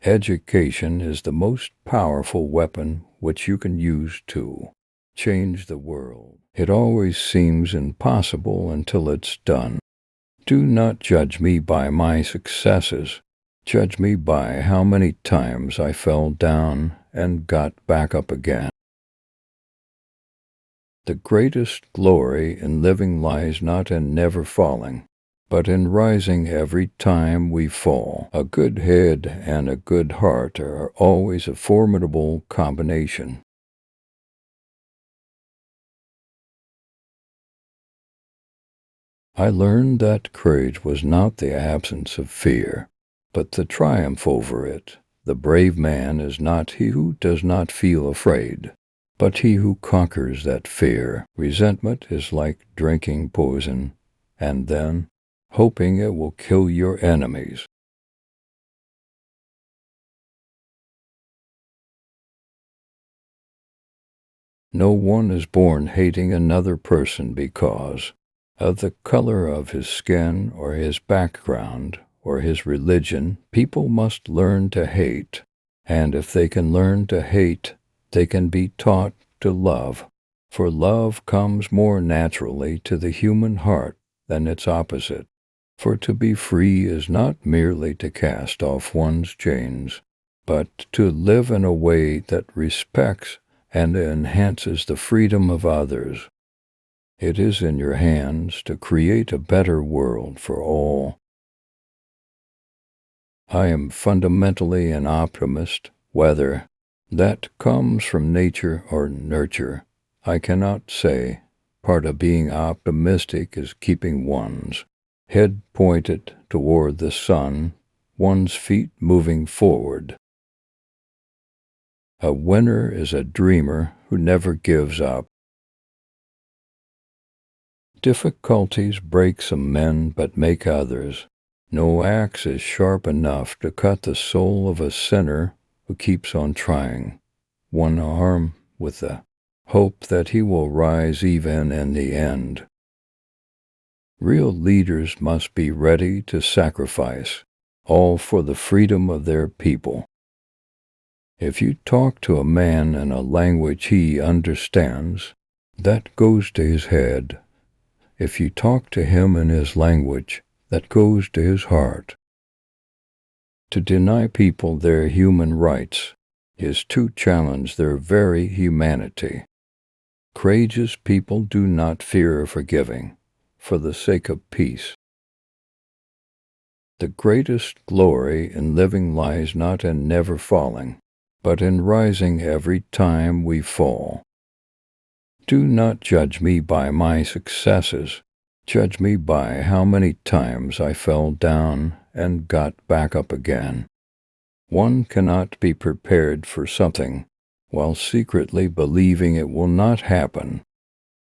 Education is the most powerful weapon which you can use to change the world. It always seems impossible until it's done. Do not judge me by my successes. Judge me by how many times I fell down and got back up again. The greatest glory in living lies not in never falling, but in rising every time we fall. A good head and a good heart are always a formidable combination. I learned that courage was not the absence of fear, but the triumph over it. The brave man is not he who does not feel afraid, but he who conquers that fear. Resentment is like drinking poison, and then hoping it will kill your enemies. No one is born hating another person because of the color of his skin or his background or his religion. People must learn to hate, and if they can learn to hate, they can be taught to love, for love comes more naturally to the human heart than its opposite. For to be free is not merely to cast off one's chains, but to live in a way that respects and enhances the freedom of others. It is in your hands to create a better world for all. I am fundamentally an optimist, whether that comes from nature or nurture. I cannot say. Part of being optimistic is keeping one's head pointed toward the sun, one's feet moving forward. A winner is a dreamer who never gives up. Difficulties break some men but make others. No axe is sharp enough to cut the soul of a sinner who keeps on trying, one arm with the hope that he will rise even in the end. Real leaders must be ready to sacrifice, all for the freedom of their people. If you talk to a man in a language he understands, that goes to his head. If you talk to him in his language, that goes to his heart. To deny people their human rights is to challenge their very humanity. Courageous people do not fear forgiving, for the sake of peace. The greatest glory in living lies not in never falling, but in rising every time we fall. Do not judge me by my successes. Judge me by how many times I fell down and got back up again. One cannot be prepared for something while secretly believing it will not happen.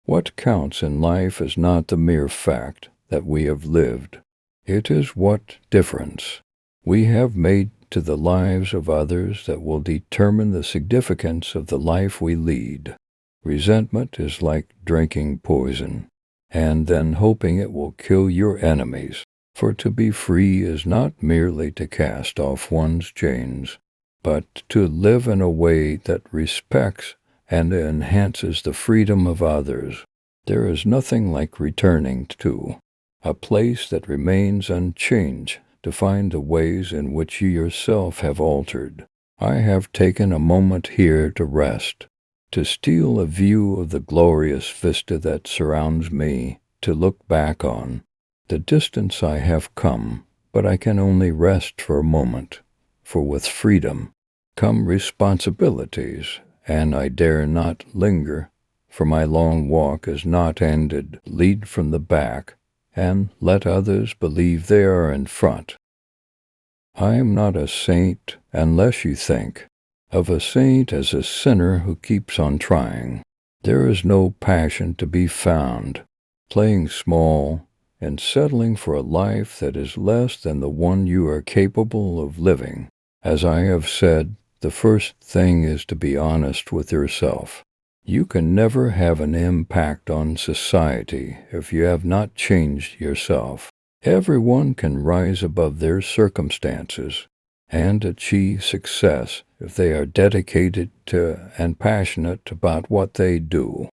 What counts in life is not the mere fact that we have lived. It is what difference we have made to the lives of others that will determine the significance of the life we lead. Resentment is like drinking poison, and then hoping it will kill your enemies. For to be free is not merely to cast off one's chains, but to live in a way that respects and enhances the freedom of others. There is nothing like returning to a place that remains unchanged to find the ways in which you yourself have altered. I have taken a moment here to rest, to steal a view of the glorious vista that surrounds me, to look back on the distance I have come, but I can only rest for a moment, for with freedom come responsibilities, and I dare not linger, for my long walk is not ended. Lead from the back, and let others believe they are in front. I am not a saint unless you think of a saint as a sinner who keeps on trying. There is no passion to be found, playing small and settling for a life that is less than the one you are capable of living. As I have said, the first thing is to be honest with yourself. You can never have an impact on society if you have not changed yourself. Everyone can rise above their circumstances, and achieve success if they are dedicated to and passionate about what they do.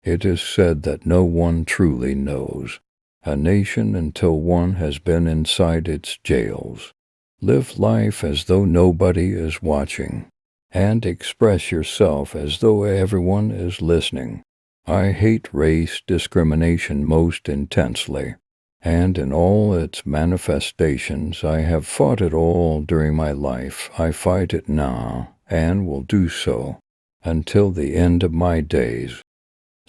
It is said that no one truly knows a nation until one has been inside its jails. Live life as though nobody is watching, and express yourself as though everyone is listening. I hate race discrimination most intensely, and in all its manifestations I have fought it all during my life. I fight it now, and will do so, until the end of my days.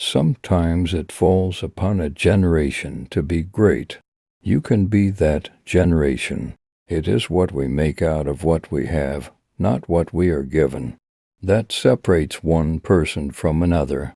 Sometimes it falls upon a generation to be great. You can be that generation. It is what we make out of what we have, not what we are given, that separates one person from another.